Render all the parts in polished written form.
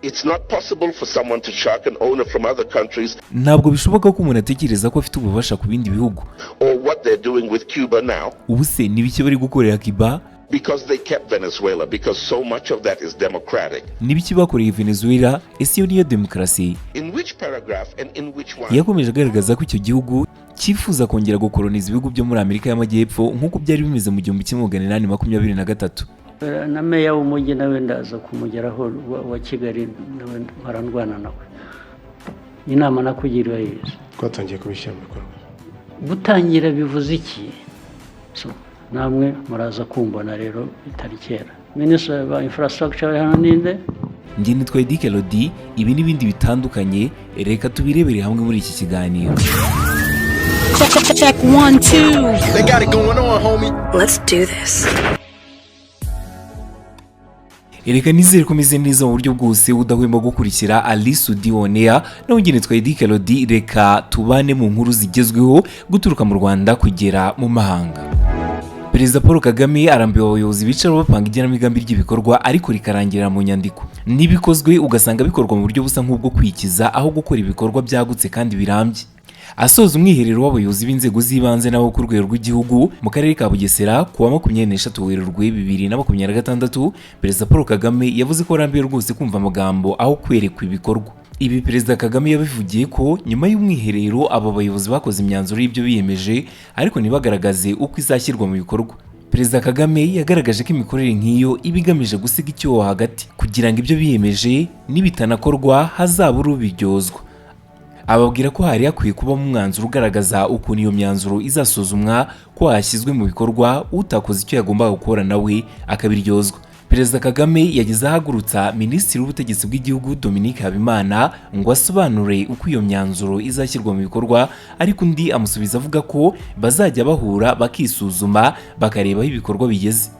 It's not possible for someone to shark an owner from other countries. Ntabwo bishoboka ko umuntu atekereza ko afite ububasha ku bindi bihugu. Or what they're doing with Cuba now. Ubuse nibiki bari gukorera Cuba? Because they kept Venezuela, because so much of that is democratic. Nibiki bakoreye Venezuela? Ese yo niyo demokarasi? In which paragraph and in which one? Yakomeje agaragaza ko icyo gihugu cyifuza kongera gukoloniza ibihugu byo muri Amerika y'Amajyepfo nk'uko byari bimeze mu 1823. Na meya w'umujyi nawe ndaza kumugeraho wa Kigali nawe barandwana nawe. Inama nakugiriwe yize. Twatangiye kubishyira mu bikorwa. Gutangira bivuze iki? So namwe muraza kumbona rero bitari kera. Minister of Infrastructure hano ninde? Njye nitwa Kelodie, ibi n'ibindi bitandukanye reka tubirebere hamwe muri iki kiganiro. Check 1 2. They got it going on, homie. Let's do this. Ereka nizere ko meze neza mu buryo bwose udahwema gukurikira Isi Yose nawe njye nitwa Kelodie, reka tubane mu nkuru zigezweho guturuka mu Rwanda kugera mu mahanga. Perezida Paul Kagame arambiwe abayobozi bicara bapanga igenamigambi ry'ibikorwa ariko rikarangirira mu nyandiko. Nibikozwe ugasanga bikorwa mu buryo busa nk'ubwo kwikiza aho gukora ibikorwa byagutse kandi birambye. Asoza umwiherero w'abayobozi b'inzego z'ibanze n'abo ku rwego rw'igihugu mu karere ka Bugesera kuwa 23 Werurwe 2026, Perezida Paul Kagame yavuze ko arambiwe rwose kumva amagambo aho kwerekwa ibikorwa. Ibi Perezida Kagame yabivugiye ko nyuma y'umwiherero abo bayobozi bakoze imyanzuro y'ibyo biyemeje ariko ntibagaragaze uko izashyirwa mu bikorwa. Perezida Kagame yagaragaje ko imikorere nk'iyo ibigamije gusiga icyoho hagati kugira ngo ibyo biyemeje nibitanakorwa hazabura ubiryozwa. Ababwira ko hari hakwiye kuba mu mwanzuro ugaragaza ukuntu iyo myanzuro izasuzumwa ko hashyizwe mu bikorwa utakoze icyo yagombaga gukora nawe akabiryozwa. Perezida Kagame yagize ahagurutsa Minisitiri w'Ubutegetsi bw'Igihugu Dominique Habimana ngo asobanure uko iyo myanzuro izashyirwa mu bikorwa, ariko undi amusubiza avuga ko bazajya bahura bakisuzuma bakarebaho ibikorwa bigeze.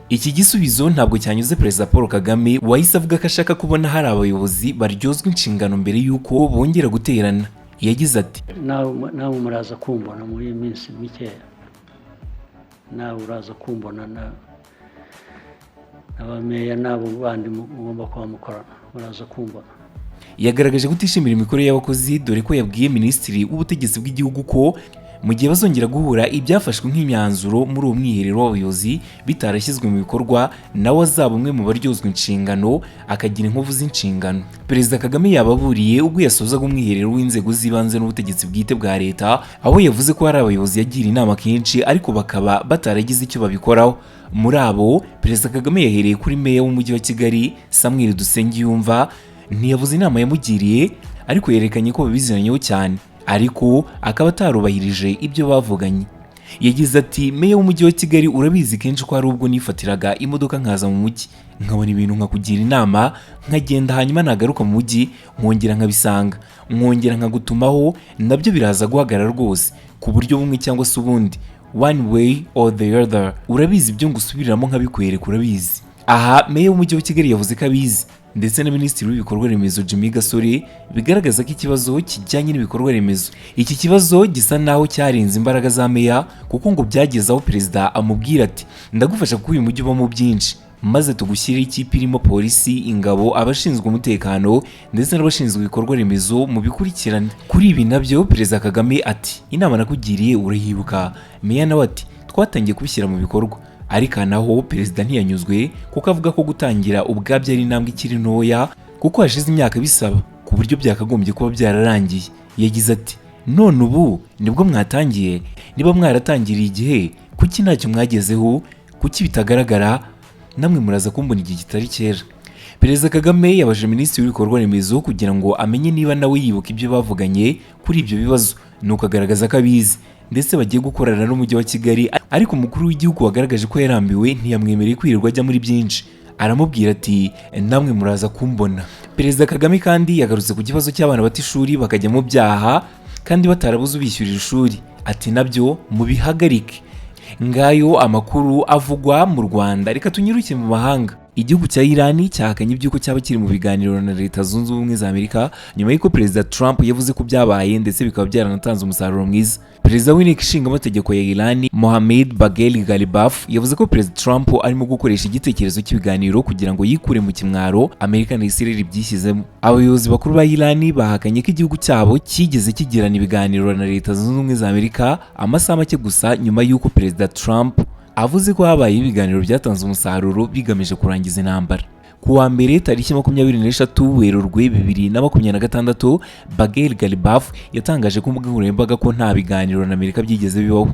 Iki gisubizo ntabwo cyanyuze Perezida Paul Kagame wahise avuga ko ashaka kubona hari abayobozi baryozwa inshingano mbere y'uko bongera guterana. Yagize ati nawe muraza kumbona muri minsi mikeya, nawe uraza kumbona n'abameya n'abo bandi mugomba kuba mukorana muraza kumbona. Yagaragaje gutishimira imikorere y'abakozi dore ko yabwiye Minisitiri w'Ubutegetsi bw'Igihugu ko mu gihe bazongera guhura ibyafashwe nk'imyanzuro muri uwo mwiherero w'abayobozi bitarashyizwe mu bikorwa nawe azaba umwe mu baryozwa inshingano akagira inkovu z'inshingano. Perezida Kagame yababuriye ubwo yasozaga umwiherero w'inzego z'ibanze n'ubutegetsi bwite bwa leta, aho yavuze ko hari abayobozi yagira inama kenshi ariko bakaba bataragize icyo babikoraho. Muri abo Perezida Kagame yahereye kuri meya w'umujyi wa Kigali Samuel Dusengiyumva. Ntiyavuze inama yamugiriye ariko yerekanye ko babiziranyeho cyane, ariko akaba atarubahirije ibyo bavuganye. Yagize ati meya w'umujyi wa Kigali urabizi kenshi ko hari ubwo nifatiraga imodoka nkaza mu mujyi nkabona ibintu nkakugira inama nkagenda hanyuma nagaruka mu mujyi nkongera nkabisanga nkongera nkagutumaho nabyo biraza guhagarara rwose ku buryo bumwe cyangwa se ubundi, one way or the other. Urabizi ibyo ngusubiramo nkabikwereka urabizi. Aha meya w'umujyi wa Kigali yavuze ko abizi ndetse na Minisitiri w'ibikorwa remezo Jimmy Gasore bigaragaza ko ikibazo kijyanye n'ibikorwa remezo iki kibazo gisa naho cyarenze imbaraga za meya, kuko ngo byageze aho Perezida amubwira ati ndagufasha kuko uyu mujyi ubamo byinshi maze tugushyire ikipe irimo polisi, ingabo, abashinzwe umutekano ndetse n'abashinzwe ibikorwa remezo mu bikurikirane. Kuri ibi nabyo Perezida Kagame ati inama nakugiriye urayibuka? Meya nawe ati twatangiye kubishyira mu bikorwa. Ariko naho Perezida ntiyanyuzwe kuko avuga ko gutangira ubwabyo ari intambwe ikiri ntoya kuko hashize imyaka bisaba ku buryo byakagombye kuba byararangiye. Yagize ati none ubu nibwo mwatangiye? Niba mwaratangiriye igihe kuki ntacyo mwagezeho? Kuki bitagaragara? Namwe muraza kumbona igihe kitari kera. Perezida Kagame yabaje Minisitiri w'ibikorwa remezo kugira ngo amenye niba nawe yibuka ibyo bavuganye kuri ibyo bibazo, nuko agaragaza ko abizi ndetse bagiye gukorana n'umujyi wa Kigali, ariko umukuru w'igihugu wagaragaje ko yarambiwe ntiyamwemereye kwirirwa ajya muri byinshi. Aramubwira ati namwe muraza kumbona. Perezida Kagame kandi yagarutse ku kibazo cy'abana bata ishuri bakajya mu byaha kandi batarabuze ubishyurira ishuri, ati nabyo mubihagarike. Ngayo amakuru avugwa mu Rwanda. Reka tunyiruke mu mahanga. Igihugu cya Iran cyahakanye ibyuko cyaba kiri mu biganiro na Leta Zunze Ubumwe za Amerika nyuma y'uko Perezida Trump yavuze ko byabaye ndetse bikaba byaranatanze umusaruro mwiza. Perezida w'inteko ishinga amategeko ya Iran Mohammad Baghel Ghalibaf yavuze ko Perezida Trump arimo gukoresha igitekerezo cy'ibiganiro kugira ngo yikure mu kimwaro Amerika na Israel byishyizemo. Abayobozi bakuru ba Iran bahakanye ko igihugu cyabo kigeze kigirana ibiganiro na Leta Zunze Ubumwe za Amerika amasaha make gusa nyuma y'uko Perezida Trump avuze ko habaye ibiganiro byatanze umusaruro bigamije kurangiza intambara. Kuwa mbere tariki 23 Werurwe 2026 Baghel Ghalibaf yatangaje ku mbuga nkoranyambaga ko nta biganiro na Amerika byigeze bibaho.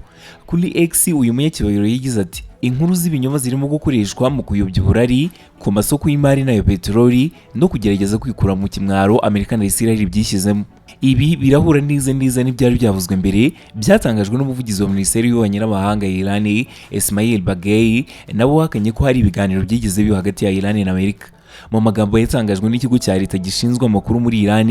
Kuri X uyu munyakibayiro yagize ati inkuru z'ibinyoma zirimo gukoreshwa mu kuyobya uburari ku masoko y'imari nayo peteroli no kugerageza kwikura mu kimwaro Amerika na Israel byishyizemo. Ibi birahura neza n'ibyari byavuzwe mbere byatangajwe n'umuvugizi wa Minisiteri y'Ububanyi n'Amahanga ya Iran Ismail Baghei nabo wakanye ko hari ibiganiro byigeze biho hagati ya Iran na Amerika. Mu magambo yatangajwe n'ikigo cya leta gishinzwe amakuru muri Iran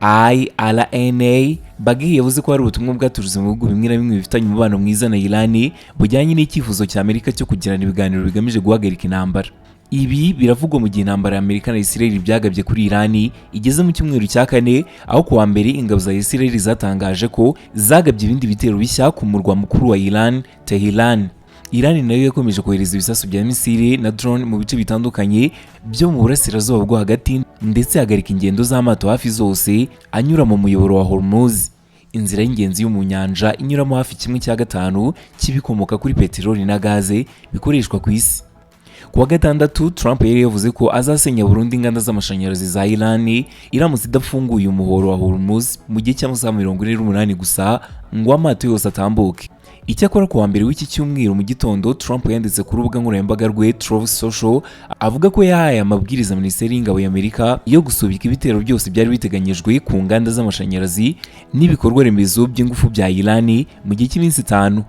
IRNA, Baghei yavuze ko hari ubutumwa bwaturutse mu bihugu bimwe na bimwe bifitanye umubano mwiza na Iran bujyanye n'icyifuzo cya Amerika cyo kugirana ibiganiro bigamije guhagarika intambara. Ibi biravugwa mu gihe intambara ya Amerika na Israel byagabye kuri Iran igeze mu cyumweru cya kane, aho kuwa mbere ingabo za Israel zatangaje ko zagabye ibindi bitero bishya ku murwa mukuru wa Iran, Tehran. Iran nayo yakomeje kohereza ibisasu bya misile na drone mu bice bitandukanye byo mu burasirazuba bwo hagati ndetse hagarika ingendo z'amato hafi zose anyura mu muyoboro wa Hormuz, inzira y'ingenzi yo mu nyanja inyuramo hafi 1/5 cy'ibikomoka kuri peteroli na gaze bikoreshwa ku isi. Kuwa gatandatu Trump yari yavuze ko azasenya burundu inganda z'amashanyarazi za Iran iramutse idafunguye umuhoro wa Hormuz mu gihe cy'amasaha 48 gusa ngo amato yose atambuke. Icyakora kuwa mbere w'iki cyumweru mu gitondo Trump yanditse ku rubuga nkoranyambaga rwe Truth Social avuga ko yahaye amabwiriza Minisiteri y'Ingabo ya Amerika yo gusubika ibitero byose byari biteganyijwe ku nganda z'amashanyarazi n'ibikorwa remezo by'ingufu bya Iran mu gihe cy'iminsi 5.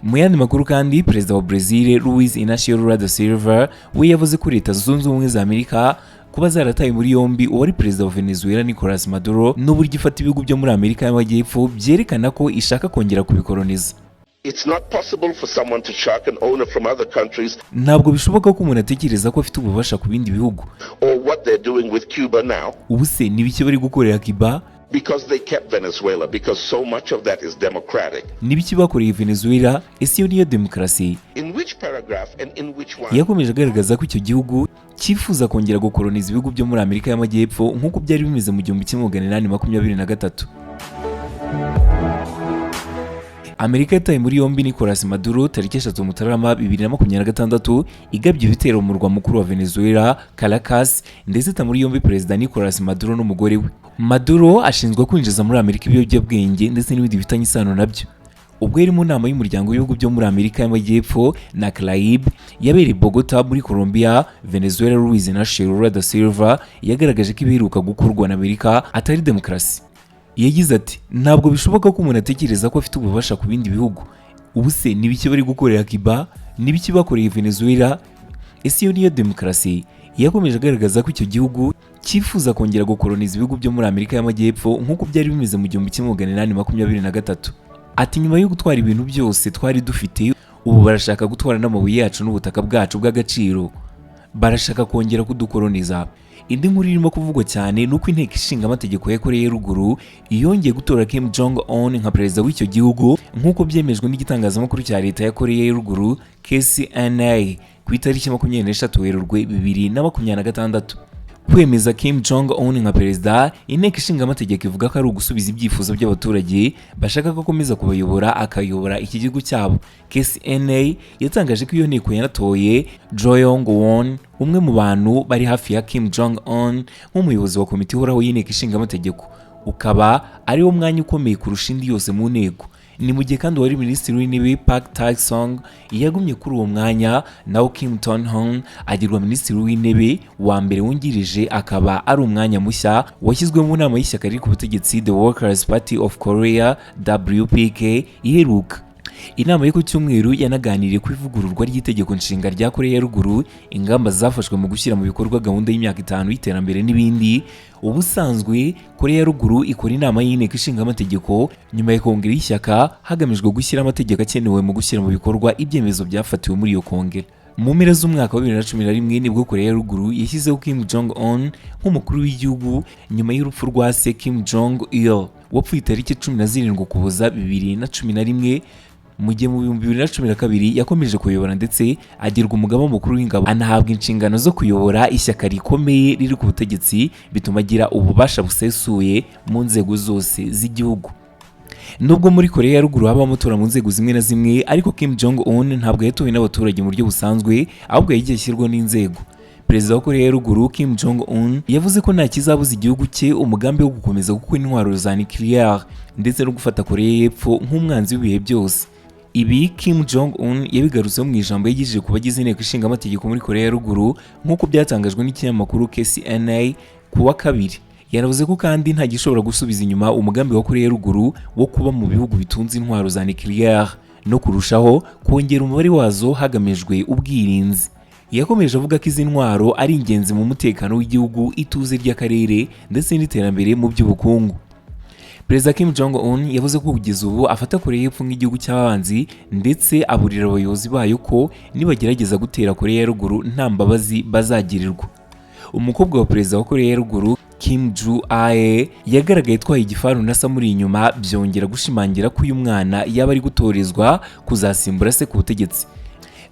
Mu yandi makuru kandi Perezida wa Brazil Luiz Inácio Lula da Silva we yavuze ko Leta Zunze Ubumwe za Amerika kuba zarataye muri yombi uwari Perezida wa Venezuela Nicolas Maduro n'uburyo ifata ibihugu byo muri Amerika y'Amajyepfo byerekana ko ishaka kongera kubikoloniza. It's not possible for someone to shark an owner from other countries. Ntabwo bishoboka ko umuntu atekereza ko afite ububasha ku bindi bihugu. Or what they're doing with Cuba now. Ubuse nibiki bari gukorera Cuba? Because they kept Venezuela, because so much of that is democratic. Nibiki bakoreye Venezuela? Ese yo niyo demokarasi? In which paragraph and in which one? Yakomeje agaragaza ko icyo gihugu cyifuza kongera gukoloniza ibihugu byo muri Amerika y'Amajyepfo nk'uko byari bimeze mu 1823. Amerika yataye muri yombi Nicolas Maduro tariki 3 Mutarama 2026 igabye ibitero mu murwa mukuru wa Venezuela Caracas ndetse ita muri yombi Perezida Nicolas Maduro n'umugore we. Maduro ashinzwe kwinjiza muri Amerika ibiyobyabwenge ndetse n'ibindi bifitanye isano nabyo. Ubwo yari mu nama y'umuryango w'ibihugu byo muri Amerika y'Amajyepfo na Caraïbe yabereye Bogota muri Colombia, Venezuela Luiz Inácio Lula da Silva yagaragaje ko ibiheruka gukorwa na Amerika atari demokarasi. Yagize ati ntabwo bishoboka ko umuntu atekereza ko afite ububasha ku bindi bihugu. Ubuse nibiki bari gukorera Cuba? Nibiki bakoreye Venezuela? Ese yo niyo demokarasi? Yakomeje agaragaza ko icyo gihugu cyifuza kongera gukoloniza ibihugu byo muri Amerika y'Amajyepfo nk'uko byari bimeze mu 1823. Ati nyuma yo gutwara ibintu byose twari dufite ubu barashaka gutwara n'amabuye yacu n'ubutaka bwacu bw'agaciro. Barashaka kongera kudukoloniza. Indi nkuru irimo kuvugwa cyane nuko inteko ishinga amategeko ya Korea ya Ruguru yongeye gutora Kim Jong Un nka perezida w'icyo gihugu nk'uko byemejwe n'igitangazamakuru cya leta ya Korea ya Ruguru KCNA ku itariki 23 Werurwe 2026. Kwemeza Kim Jong Un nka perezida, inteko ishinga amategeko ivuga ko ari ugusubiza ibyifuzo by'abaturage bashaka ko akomeza kubayobora akayobora iki gihugu cyabo. KCNA yatangaje ko iyo nteko yanatoye Jo Yong-won, umwe mu bantu bari hafi ya Kim Jong Un nk'umuyobozi wa komite ihoraho y'inteko ishinga amategeko, ukaba ari wo mwanya ukomeye kurusha indi yose mu nteko. Ni mu gihe kandi wari minisitiri w'intebe Park Tae-sung yagumye kuri uwo mwanya, naho Kim Ton-hong agirwa minisitiri w'intebe wa mbere wungirije, akaba ari umwanya mushya washyizwe mu nama y'ishyaka riri ku butegetsi The Workers' Party of Korea WPK iheruka. Inama yo ku cyumweru yanaganiriye ku ivugururwa ry'itegeko nshinga rya Korea ya Ruguru, ingamba zafashwe mu gushyira mu bikorwa gahunda y'imyaka 5 y'iterambere n'ibindi. Ubusanzwe Korea ya Ruguru ikora inama y'inteko ishinga amategeko nyuma ya kongere y'ishyaka hagamijwe gushyira amategeko akenewe mu gushyira mu bikorwa ibyemezo byafatiwe muri iyo kongere. Mu mpera z'umwaka wa 2011 nibwo Korea ya Ruguru yashyizeho Kim Jong Un nk'umukuru w'igihugu nyuma y'urupfu rwa se Kim Jong Il wapfuye tariki 17 Ukuboza 2011. Mu gihe mu 2012 yakomeje kuyobora ndetse agirwa umugaba mukuru w'ingabo, anahabwa inshingano zo kuyobora ishyaka rikomeye riri ku butegetsi, bituma agira ububasha busesuye mu nzego zose z'igihugu. Nubwo muri Korea ya Ruguru haba amatora mu nzego zimwe na zimwe, ariko Kim Jong Un ntabwo yatowe n'abaturage mu buryo busanzwe, ahubwo yagiye ashyirwaho n'inzego. Perezida wa Korea ya Ruguru Kim Jong Un yavuze ko nta kizabuza igihugu cye umugambi wo gukomeza gukora intwaro za nuclear ndetse no gufata Korea y'Epfo nk'umwanzi w'ibihe byose. Ibi Kim Jong Un yabigarutseho mu ijambo yagejeje ku bagize inteko ishinga amategeko muri Korea ya Ruguru nk'uko byatangajwe n'ikinyamakuru KCNA ku wa kabiri. Yaravuze ko kandi nta gishobora gusubiza inyuma umugambi wa Korea ya Ruguru wo kuba mu bihugu bitunze intwaro za nuclear no kurushaho kongera umubare wazo hagamijwe ubwirinzi. Yakomeje avuga ko izi ntwaro ari ingenzi mu mutekano w'igihugu, ituze ry'akarere ndetse n'iterambere mu by'ubukungu. Perezida Kim Jong Un yavuze ko kugeza ubu afata Korea y'Epfo nk'igihugu cy'abanzi ndetse aburira abayobozi bayo ko nibagerageza gutera Korea ya Ruguru nta mbabazi bazagirirwa. Umukobwa wa perezida wa Korea ya Ruguru Kim Joo-ae yagaragaye atwaye igifaru na samuri inyuma, byongera gushimangira ko uyu mwana yaba ari gutorezwa kuzasimbura se ku butegetsi.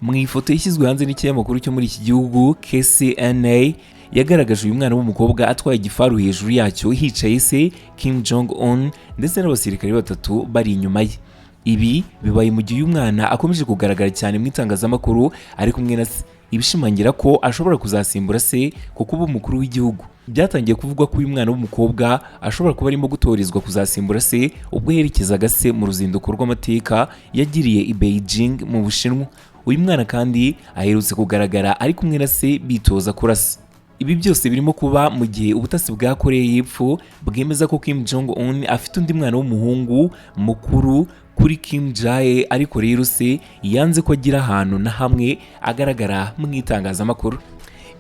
Mu ifoto yashyizwe hanze n'ikinyamakuru cyo muri iki gihugu KCNA yagaragaje uyu mwana w'umukobwa atwaye igifaru, hejuru yacyo hicaye se Kim Jong Un ndetse n'abasirikare batatu bari inyuma ye. Ibi bibaye mu gihe uyu mwana akomeje kugaragara cyane mu itangazamakuru ari kumwe na se, ibishimangira ko ashobora kuzasimbura se kuko uba umukuru w'igihugu. Byatangiye kuvugwa ko uyu mwana w'umukobwa ashobora kuba arimo gutorezwa kuzasimbura se ubwo yerekezaga se mu ruzinduko rw'amateka yagiriye i Beijing mu Bushinwa. Uyu mwana kandi aherutse kugaragara ari kumwe na se bitoza kurasa. Ibi byose birimo kuba mu gihe ubutasi bwa Korea y'Epfo bwemeza ko Kim Jong Un afite undi mwana w'umuhungu mukuru kuri Kim Jae, ariko rero se yanze ko agira ahantu na hamwe agaragara mu itangazamakuru.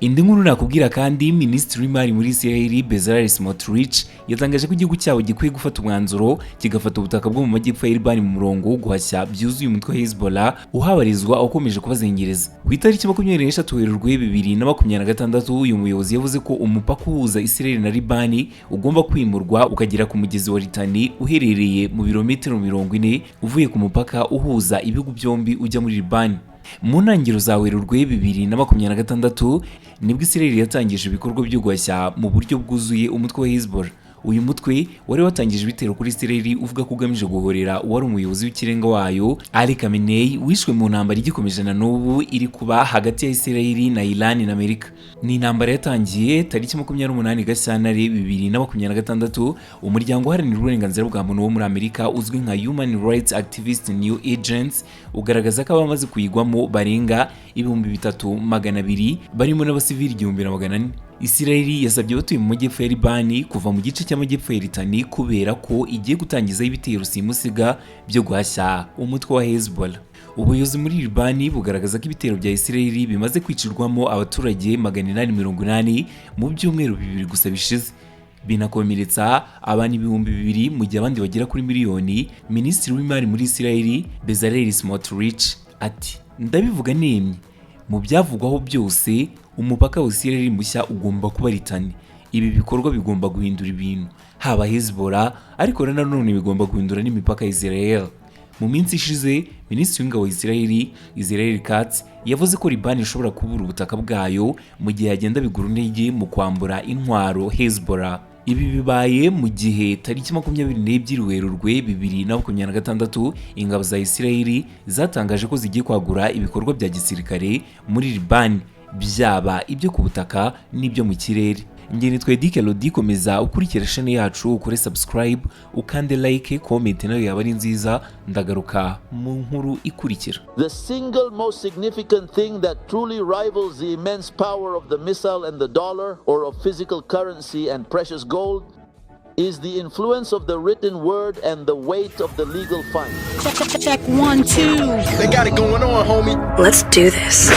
Indi nkuru nakubwira kandi, Minisitiri w'Imari muri Israel Bezalel Smotrich yatangaje ko igihugu cyabo gikwiye gufata umwanzuro kigafata ubutaka bwo mu majyepfo ya Libani mu murongo wo guhashya byuzuye umutwe wa Hezbollah uhabarizwa ukomeje kubazengereza. Ku itariki 23 Werurwe 2026 uyu muyobozi yavuze ko umupaka uhuza Israel na Libani ugomba kwimurwa ukagera ku mugezi wa Litani uherereye mu birometero 40 uvuye ku mupaka uhuza ibihugu byombi ujya muri Libani. Mu ntangiriro za Werurwe 2026 nibwo Israel yatangije ibikorwa byo guhashya mu buryo bwuzuye umutwe wa Hezbollah. Uyu mutwe wari watangije ibitero kuri Israel uvuga ko ugamije guhorera uwari umuyobozi w'ikirenga wayo Ali Khamenei wishwe mu ntambara igikomeje na n'ubu iri kuba hagati ya Israel na Iran na Amerika. Ni intambara yatangiye tariki 28 Gashyantare 2026. Umuryango uharanira uburenganzira bwa muntu wo muri Amerika uzwi nka Human Rights Activist New Agents ugaragaza ko abamaze kuyigwamo barenga 3200 barimo n'abasivili 1400. Israel yasabye abatuye mu majyepfo ya Libani kuva mu gice cy'amajyepfo ya Litani kubera ko igiye gutangiza ibitero simusiga byo guhashya umutwe wa Hezbollah. Ubuyobozi muri Libani bugaragaza ko ibitero bya Israel bimaze kwicirwamo abaturage 880 mu byumweru 2 gusa bishize, binakomeretsa abantu 2000 mu gihe abandi bagera kuri miliyoni. Minisitiri w'Imari muri Israel Bezalel Smotrich ati, ndabivuga nemye mu byavugwaho byose umupaka wa Israel mushya ugomba kuba Litani. Ibi bikorwa bigomba guhindura ibintu, haba Hezbollah ariko nanone bigomba guhindura n'imipaka ya Israel. Mu minsi ishize Minisitiri w'Ingabo wa Israel Katz yavuze ko Libani ishobora kubura ubutaka bwayo mu gihe yagenda bigura intege mu kwambura intwaro Hezbollah. Ibi bibaye mu gihe tariki 22 Werurwe 2026 ingabo za Israel zatangaje ko zigiye kwagura ibikorwa bya gisirikare muri Libani, byaba ibyo ku butaka n'ibyo mu kirere. Njye nitwa Kelodie, komeza ukurikira channel yacu, ukore subscribe, ukande like, comment nayo yaba ari nziza. Ndagaruka mu nkuru ikurikira. The single most significant thing that truly rivals the immense power of the missile and the dollar, or of physical currency and precious gold, is the influence of the written word and the weight of the legal fine. Check 1 2. They got it going on, homie. Let's do this.